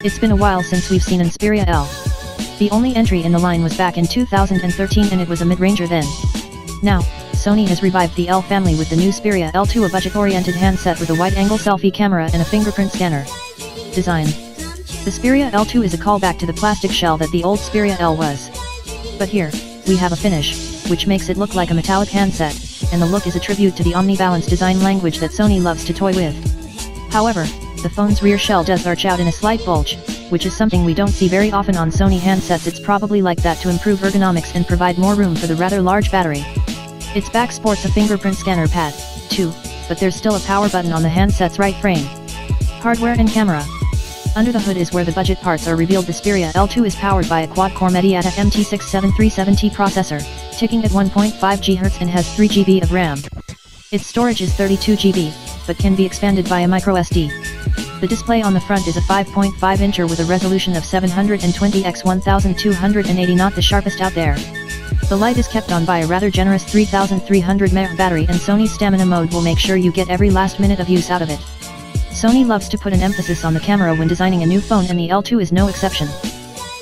It's been a while since we've seen an Xperia L. The only entry in the line was back in 2013 and it was a mid-ranger then. Now, Sony has revived the L family with the new Xperia L2, a budget-oriented handset with a wide-angle selfie camera and a fingerprint scanner. Design. The Xperia L2 is a callback to the plastic shell that the old Xperia L was. But here, we have a finish, which makes it look like a metallic handset, and the look is a tribute to the omnibalance design language that Sony loves to toy with. However, the phone's rear shell does arch out in a slight bulge, which is something we don't see very often on Sony handsets. It's probably like that to improve ergonomics and provide more room for the rather large battery. Its back sports a fingerprint scanner pad, too, but there's still a power button on the handset's right frame. Hardware and camera. Under the hood is where the budget parts are revealed. The Xperia L2 is powered by a quad-core Mediatek MT6737T processor, ticking at 1.5 GHz and has 3 GB of RAM. Its storage is 32 GB, but can be expanded via microSD. The display on the front is a 5.5-incher with a resolution of 720 x 1280, not the sharpest out there. The light is kept on by a rather generous 3300 mAh battery, and Sony's stamina mode will make sure you get every last minute of use out of it. Sony loves to put an emphasis on the camera when designing a new phone, and the L2 is no exception.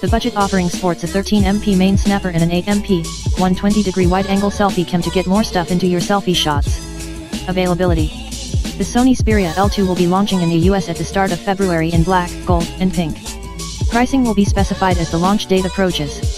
The budget offering sports a 13MP main snapper and an 8MP, 120-degree wide-angle selfie cam to get more stuff into your selfie shots. Availability. The Sony Xperia L2 will be launching in the US at the start of February in black, gold, and pink. Pricing will be specified as the launch date approaches.